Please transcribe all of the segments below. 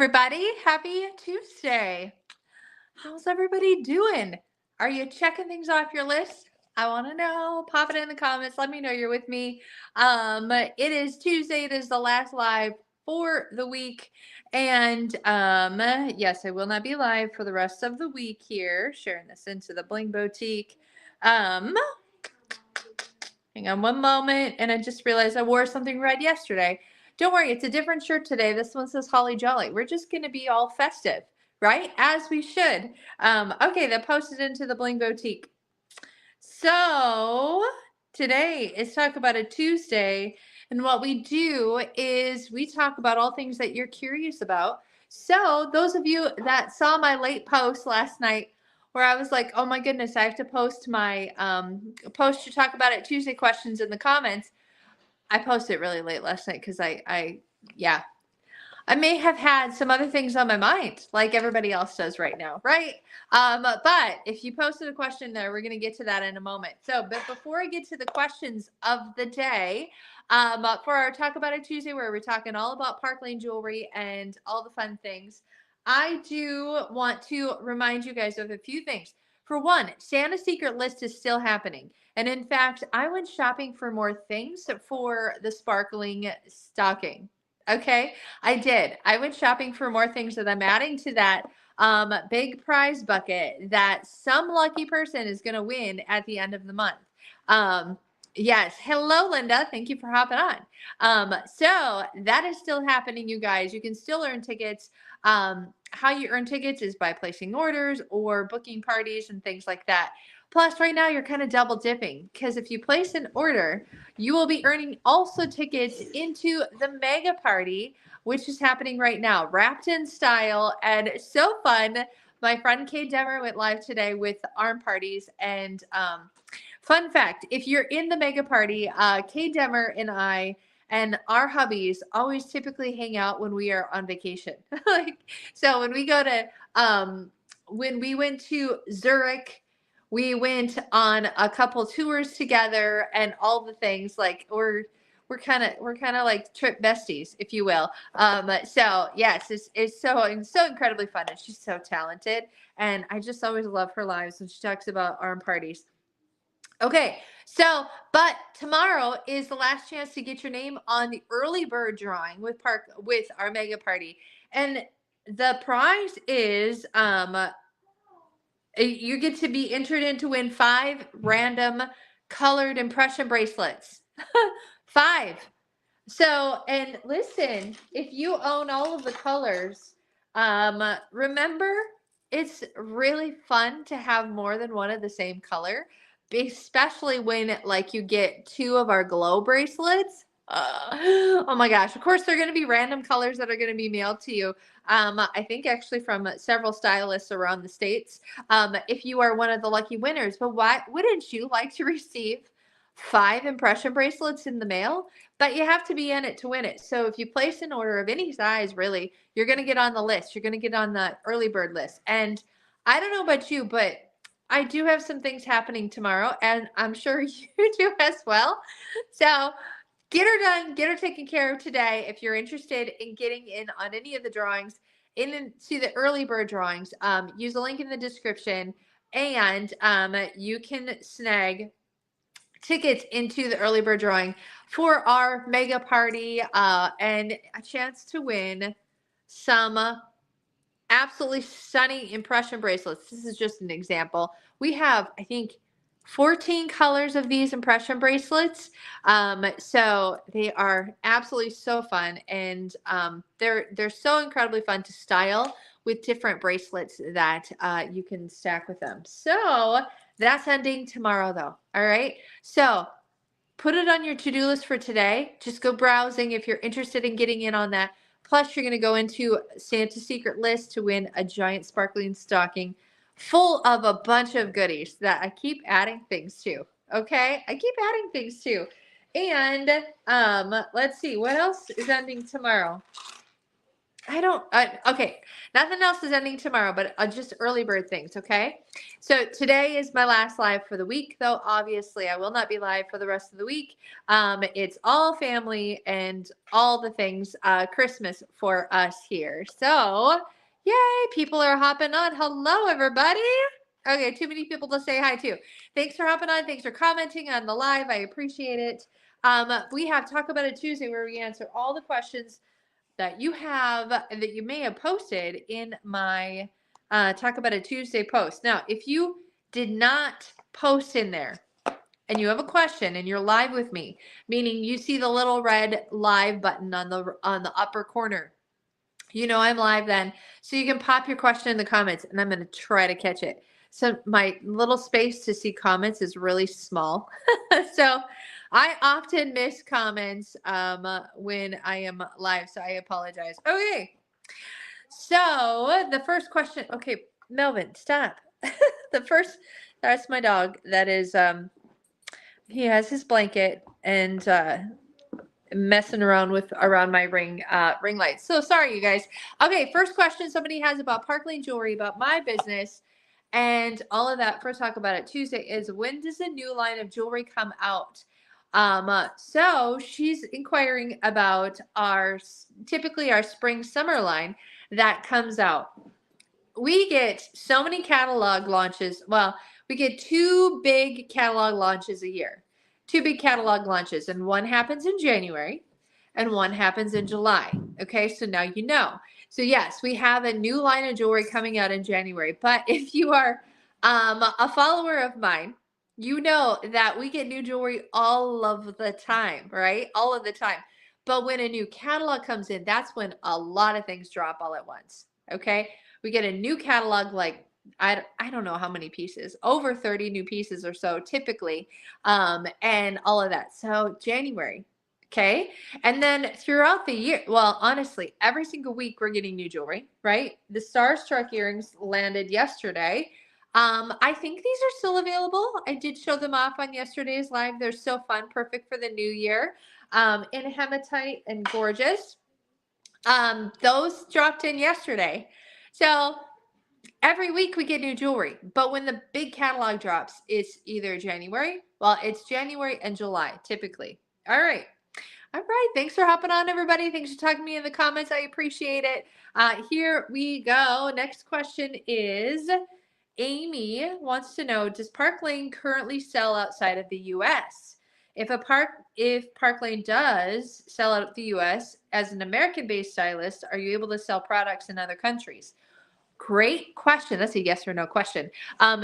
everybody. Happy Tuesday. How's everybody doing? Are you checking things off your list? I want to know. Pop it in the comments. Let me know you're with me. It is Tuesday. It is the last live for the week. And yes, I will not be live for the rest of the week here, sharing this into the Bling Boutique. Um, Hang on one moment. And I just realized I wore something red yesterday. Don't worry, it's a different shirt today. This one says Holly Jolly. We're just going to be all festive, right? As we should. Okay, that posted into the Bling Boutique. So today is Talk About a Tuesday. And what we do is we talk about all things that you're curious about. So those of you that saw my late post last night, where I was like, oh my goodness, I have to post my post to Talk About It Tuesday questions in the comments. I posted really late last night because yeah, I may have had some other things on my mind, like everybody else does right now, right? But if you posted a question there, we're going to get to that in a moment. So, but before I get to the questions of the day, for our Talk About It Tuesday, where we're talking all about Park Lane jewelry and all the fun things, I do want to remind you guys of a few things. For one, Santa's Secret List is still happening. And in fact, I went shopping for more things for the sparkling stocking. Okay, I did. I went shopping for more things that I'm adding to that big prize bucket that some lucky person is going to win at the end of the month. Yes. Hello, Linda. Thank you for hopping on. So that is still happening, you guys. You can still earn tickets. How you earn tickets is by placing orders or booking parties and things like that. Plus, right now you're kind of double dipping because if you place an order, you will be earning also tickets into the mega party, which is happening right now, wrapped in style and so fun. My friend Kay Demmer went live today with arm parties. And fun fact, if you're in the mega party, Kay Demmer and I and our hubbies always typically hang out when we are on vacation. So when we go to, when we went to Zurich, we went on a couple tours together and all the things like we're kind of like trip besties, if you will. So yes, it's so incredibly fun, and she's so talented, and I just always love her lives when she talks about arm parties. Okay, so but tomorrow is the last chance to get your name on the early bird drawing with our mega party, and the prize is you get to be entered in to win 5 random colored impression bracelets. 5. So, and listen, if you own all of the colors, remember it's really fun to have more than one of the same color, especially when like you get 2 of our glow bracelets. Oh my gosh. Of course, they're going to be random colors that are going to be mailed to you. I think actually from several stylists around the States, if you are one of the lucky winners. But why wouldn't you like to receive 5 impression bracelets in the mail? But you have to be in it to win it. So if you place an order of any size, really, you're going to get on the list. You're going to get on the early bird list. And I don't know about you, but I do have some things happening tomorrow, and I'm sure you do as well. So get her done, get her taken care of today. If you're interested in getting in on any of the drawings, into the early bird drawings, use the link in the description, and you can snag tickets into the early bird drawing for our mega party and a chance to win some absolutely stunning impression bracelets. This is just an example. We have, I think, 14 colors of these impression bracelets. So they are absolutely so fun, and they're so incredibly fun to style with different bracelets that you can stack with them. So that's ending tomorrow, though. All right. So put it on your to-do list for today. Just go browsing if you're interested in getting in on that. Plus, you're going to go into Santa's Secret List to win a giant sparkling stocking full of a bunch of goodies that I keep adding things to. Okay? I keep adding things to. And let's see, what else is ending tomorrow? Okay, nothing else is ending tomorrow, but just early bird things, okay? So today is my last live for the week, though obviously I will not be live for the rest of the week. It's all family and all the things, Christmas for us here. So, yay, people are hopping on. Hello, everybody. Okay, too many people to say hi to. Thanks for hopping on. Thanks for commenting on the live. I appreciate it. We have Talk About It Tuesday where we answer all the questions that you have that you may have posted in my Talk About It Tuesday post. Now, if you did not post in there and you have a question and you're live with me, meaning you see the little red live button on the upper corner, you know I'm live then. So you can pop your question in the comments and I'm going to try to catch it. So my little space to see comments is really small. So I often miss comments when I am live. So I apologize. Okay. So the first question. Okay, Melvin, stop. That's my dog. That is, he has his blanket and messing around my ring lights. So sorry, you guys. Okay, first question somebody has about Park Lane Jewelry, about my business, and all of that. First Talk About It Tuesday is when does a new line of jewelry come out? So she's inquiring about typically our spring summer line that comes out. We get so many catalog launches. Well, we get two big catalog launches a year. Two big catalog launches, and one happens in January and one happens in July. Okay, so now you know. So yes, we have a new line of jewelry coming out in January. But if you are a follower of mine, you know that we get new jewelry all of the time, right? All of the time. But when a new catalog comes in, that's when a lot of things drop all at once. Okay, we get a new catalog, like I don't know how many pieces, over 30 new pieces or so typically, and all of that. So January, okay, and then throughout the year, well, honestly, every single week we're getting new jewelry, right? The Starstruck earrings landed yesterday. I think these are still available. I did show them off on yesterday's live. They're so fun, perfect for the new year, in hematite and gorgeous. Those dropped in yesterday. So every week we get new jewelry, but when the big catalog drops, it's either January. Well, it's January and July typically. All right. All right. Thanks for hopping on, everybody. Thanks for talking to me in the comments. I appreciate it. Here we go. Next question is Amy wants to know, does Park Lane currently sell outside of the US? If Park Lane does sell out of the US as an American-based stylist, are you able to sell products in other countries? Great question. That's a yes or no question.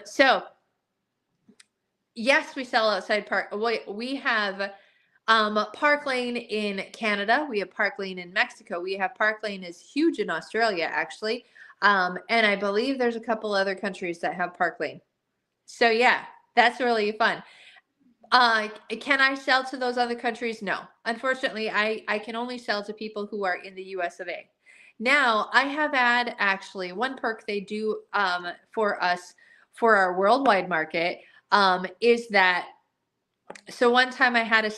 So yes, we sell outside Park. We have Park Lane in Canada. We have Park Lane in Mexico. We have Park Lane is huge in Australia, actually. And I believe there's a couple other countries that have Park Lane. So yeah, that's really fun. Can I sell to those other countries? No. Unfortunately, I can only sell to people who are in the US of A. Now, I have had actually one perk they do for us for our worldwide market is that, so one time I had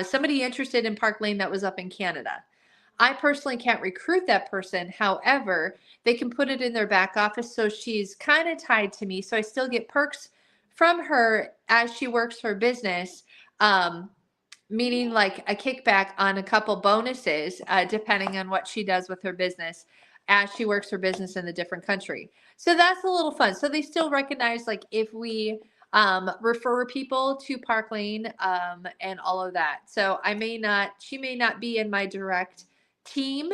somebody interested in Park Lane that was up in Canada. I personally can't recruit that person. However, they can put it in their back office. So she's kind of tied to me. So I still get perks from her as she works her business, meaning like a kickback on a couple bonuses, depending on what she does with her business as she works her business in a different country. So that's a little fun. So they still recognize, like, if we refer people to Park Lane and all of that. So she may not be in my direct team,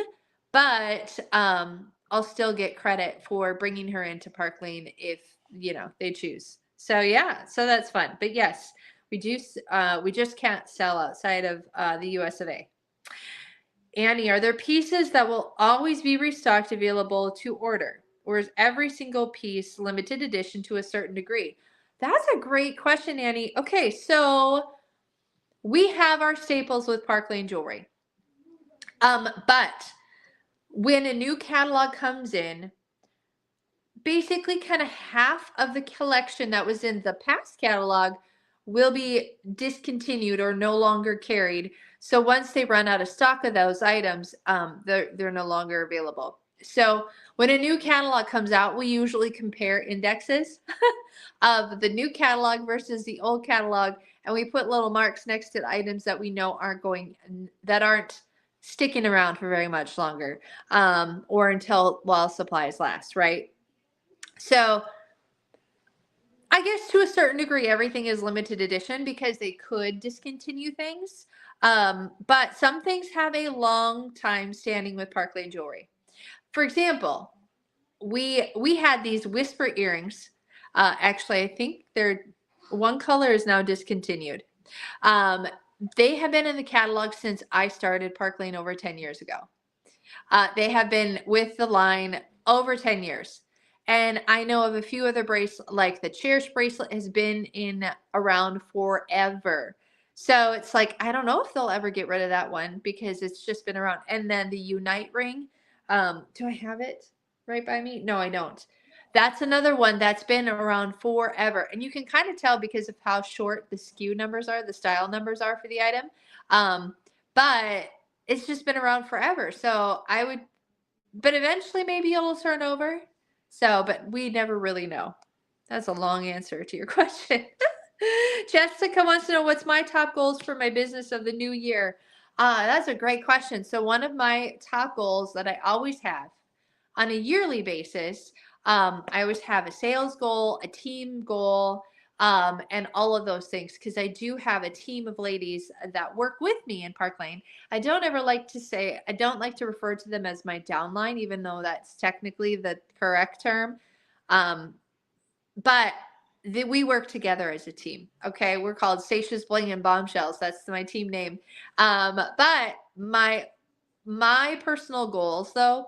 but I'll still get credit for bringing her into Park Lane if, they choose. So yeah, so that's fun. But yes, we just can't sell outside of the US of A. Annie, are there pieces that will always be restocked available to order? Or is every single piece limited edition to a certain degree? That's a great question, Annie. Okay, so we have our staples with Park Lane Jewelry. But when a new catalog comes in, basically kind of half of the collection that was in the past catalog will be discontinued or no longer carried. So once they run out of stock of those items, they're no longer available. So when a new catalog comes out, we usually compare indexes of the new catalog versus the old catalog, and we put little marks next to the items that we know aren't sticking around for very much longer, or until while supplies last, right? So I guess to a certain degree, everything is limited edition because they could discontinue things. But some things have a long time standing with Park Lane Jewelry. For example, we had these whisper earrings. Actually, I think one color is now discontinued. They have been in the catalog since I started Park Lane over 10 years ago. They have been with the line over 10 years. And I know of a few other bracelets, like the Cherish bracelet has been in around forever. So it's like, I don't know if they'll ever get rid of that one because it's just been around. And then the Unite ring. Do I have it right by me? No, I don't. That's another one that's been around forever. And you can kind of tell because of how short the SKU numbers are, the style numbers are for the item. But it's just been around forever. So but eventually maybe it'll turn over. So, but we never really know. That's a long answer to your question. Jessica wants to know what's my top goals for my business of the new year. That's a great question. So one of my top goals that I always have on a yearly basis, I always have a sales goal, a team goal, and all of those things because I do have a team of ladies that work with me in Park Lane. I don't like to refer to them as my downline, even though that's technically the correct term. But we work together as a team. Okay, we're called Stacia's Bling and Bombshells. That's my team name. But my personal goals, though,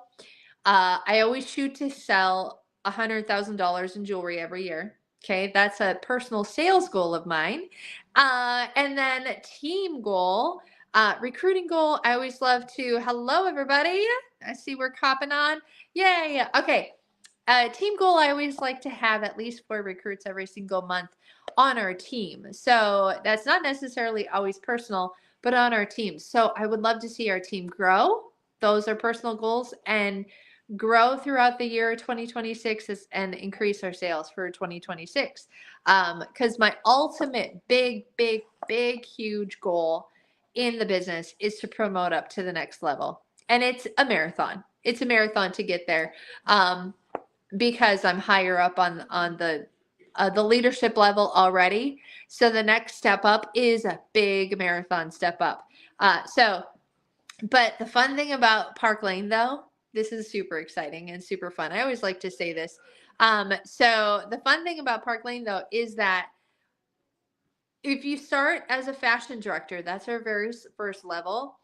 I always shoot to sell $100,000 in jewelry every year. Okay, that's a personal sales goal of mine. And then team goal, recruiting goal. I always love to. Hello, everybody. I see we're copping on. Yay. Okay. Team goal, I always like to have at least 4 recruits every single month on our team. So that's not necessarily always personal, but on our team. So I would love to see our team grow. Those are personal goals, and grow throughout the year 2026 and increase our sales for 2026. Because my ultimate big, huge goal in the business is to promote up to the next level. And it's a marathon. It's a marathon to get there. Because I'm higher up on the leadership level already. So the next step up is a big marathon step up. But the fun thing about Park Lane, though, this is super exciting and super fun. I always like to say this. So the fun thing about Park Lane, though, is that if you start as a fashion director, that's our very first level.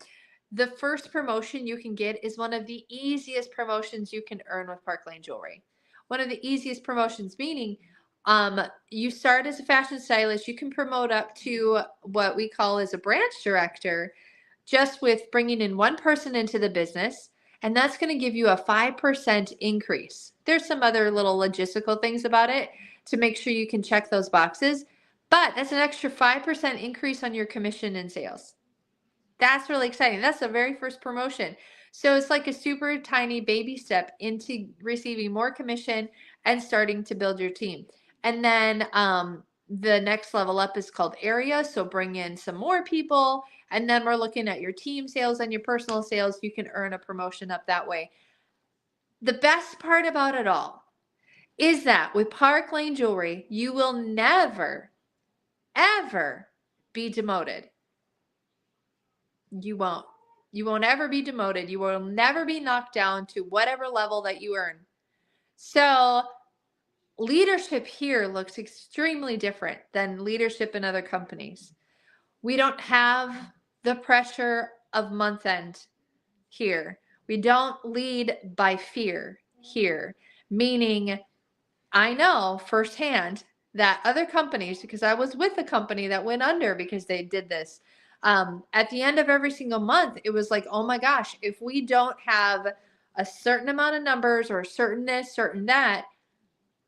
The first promotion you can get is one of the easiest promotions you can earn with Park Lane Jewelry. One of the easiest promotions, meaning you start as a fashion stylist, you can promote up to what we call as a branch director, just with bringing in one person into the business, and that's going to give you a 5% increase. There's some other little logistical things about it to make sure you can check those boxes, but that's an extra 5% increase on your commission and sales. That's really exciting. That's the very first promotion. So it's like a super tiny baby step into receiving more commission and starting to build your team. And then the next level up is called area. So bring in some more people. And then we're looking at your team sales and your personal sales. You can earn a promotion up that way. The best part about it all is that with Park Lane Jewelry, you will never, ever be demoted. You won't. You won't ever be demoted. You will never be knocked down to whatever level that you earn. So leadership here looks extremely different than leadership in other companies. We don't have the pressure of month end here. We don't lead by fear here, meaning I know firsthand that other companies, because I was with a company that went under because they did this, at the end of every single month, it was like, oh my gosh, if we don't have a certain amount of numbers or certain this, certain that,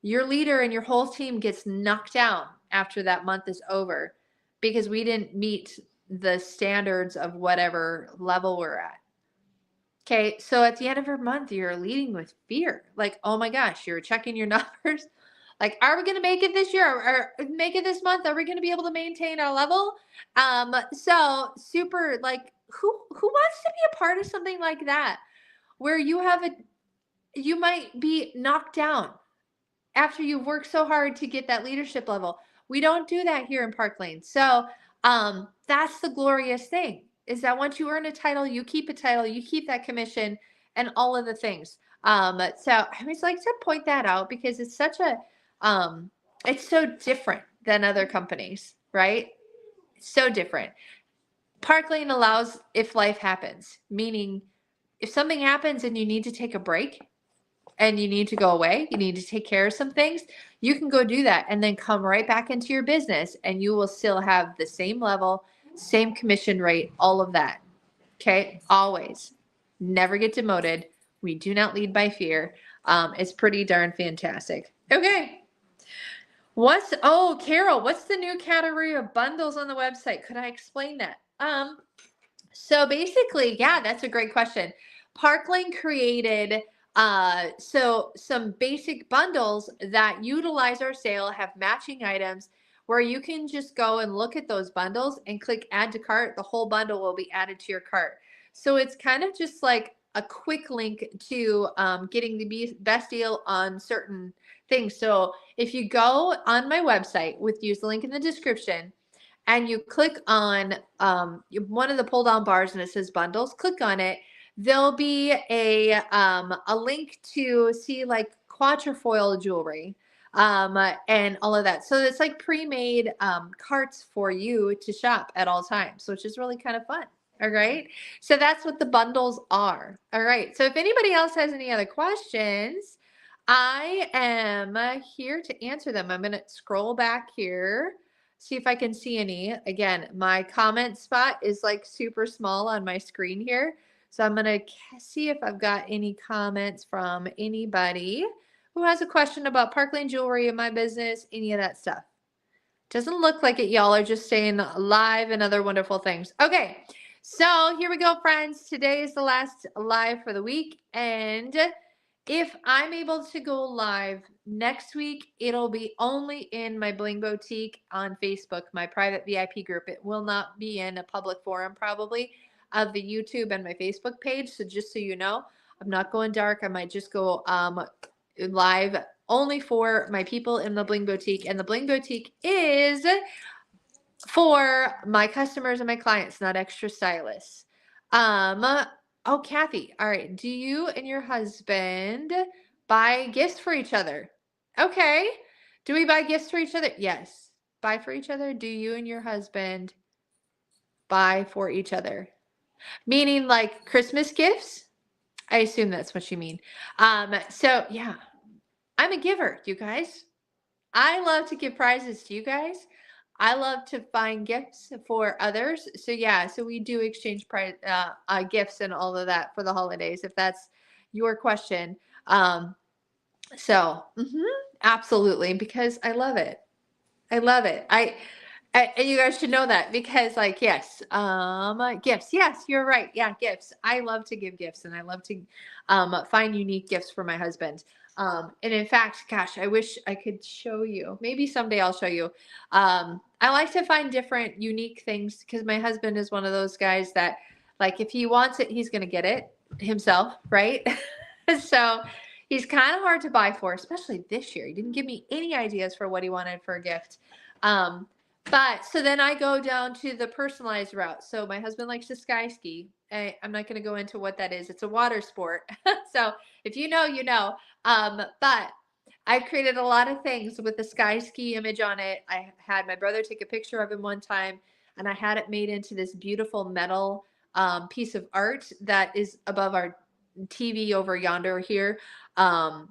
your leader and your whole team gets knocked down after that month is over because we didn't meet the standards of whatever level we're at. Okay, so at the end of every month, you're leading with fear. Like, oh my gosh, you're checking your numbers. Like, are we going to make it this year? Or make it this month? Are we going to be able to maintain our level? So super like, who wants to be a part of something like that, where you might be knocked down after you've worked so hard to get that leadership level. We don't do that here in Park Lane. So that's the glorious thing, is that once you earn a title, you keep a title, you keep that commission and all of the things. So I always like to point that out because it's such a, it's so different than other companies, right? So different. Park Lane allows if life happens, meaning if something happens and you need to take a break, and you need to go away, you need to take care of some things, you can go do that and then come right back into your business and you will still have the same level, same commission rate, all of that. Okay. Always. Never get demoted. We do not lead by fear. It's pretty darn fantastic. Okay. Carol, what's the new category of bundles on the website? Could I explain that? So basically, yeah, that's a great question. Park Lane created so some basic bundles that utilize our sale, have matching items where you can just go and look at those bundles and click add to cart. The whole bundle will be added to your cart. So it's kind of just like a quick link to getting the best deal on certain things. So if you go on my website use the link in the description, and you click on one of the pull down bars and it says bundles, click on it. There'll be a link to see like quatrefoil jewelry and all of that. So it's like pre-made carts for you to shop at all times, which is really kind of fun. All right. So that's what the bundles are. All right. So if anybody else has any other questions, I am here to answer them. I'm going to scroll back here, see if I can see any. Again, my comment spot is like super small on my screen here. So I'm going to see if I've got any comments from anybody who has a question about Park Lane Jewelry in my business, any of that stuff. Doesn't look like it. Y'all are just staying live and other wonderful things. Okay. So here we go, friends. Today is the last live for the week. And if I'm able to go live next week, it'll be only in my Bling Boutique on Facebook, my private VIP group. It will not be in a public forum probably of the YouTube and my Facebook page. So just so you know, I'm not going dark. I might just go live only for my people in the Bling Boutique. And the Bling Boutique is for my customers and my clients, not extra stylists. Oh, Kathy. All right. Do you and your husband buy gifts for each other? Okay. Do we buy gifts for each other? Yes. Buy for each other. Do you and your husband buy for each other? Meaning like Christmas gifts? I assume that's what you mean. So yeah, I'm a giver, you guys. I love to give prizes to you guys. I love to find gifts for others. So yeah, so we do exchange gifts and all of that for the holidays, if that's your question. Absolutely, because I love it. I love it. And you guys should know that because like, yes, gifts. Yes, you're right. Yeah, gifts. I love to give gifts and I love to find unique gifts for my husband. And in fact, gosh, I wish I could show you. Maybe someday I'll show you. I like to find different unique things because my husband is one of those guys that like if he wants it, he's going to get it himself, right? So he's kind of hard to buy for, especially this year. He didn't give me any ideas for what he wanted for a gift. But so then I go down to the personalized route. So my husband likes to sky ski. I'm not going to go into what that is. It's a water sport. So if you know, you know. But I created a lot of things with the sky ski image on it. I had my brother take a picture of him one time, and I had it made into this beautiful metal piece of art that is above our TV over yonder here. And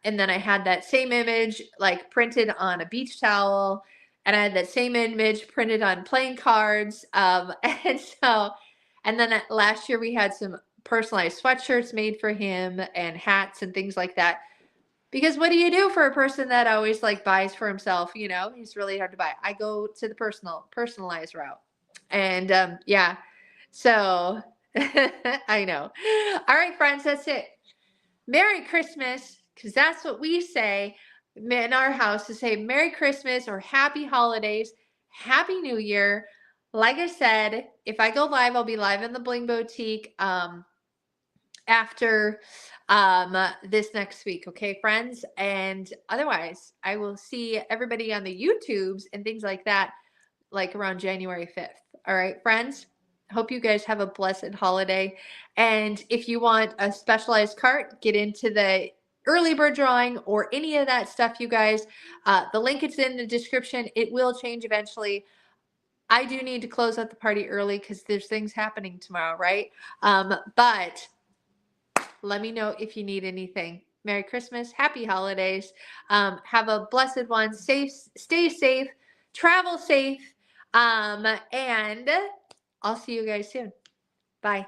then I had that same image like printed on a beach towel, and I had that same image printed on playing cards. And then last year we had some personalized sweatshirts made for him and hats and things like that. Because what do you do for a person that always like buys for himself? You know, he's really hard to buy. I go to the personalized route. And yeah, so I know. All right, friends, that's it. Merry Christmas, because that's what we say in our house, to say Merry Christmas or Happy Holidays, Happy New Year. Like I said, if I go live, I'll be live in the Bling Boutique after this next week. Okay, friends? And otherwise, I will see everybody on the YouTubes and things like that, like around January 5th. All right, friends? Hope you guys have a blessed holiday. And if you want a specialized cart, get into the early bird drawing or any of that stuff, you guys. The link is in the description. It will change eventually. I do need to close out the party early because there's things happening tomorrow, right? But let me know if you need anything. Merry Christmas, Happy Holidays. Have a blessed one. Stay safe, travel safe, and I'll see you guys soon. Bye.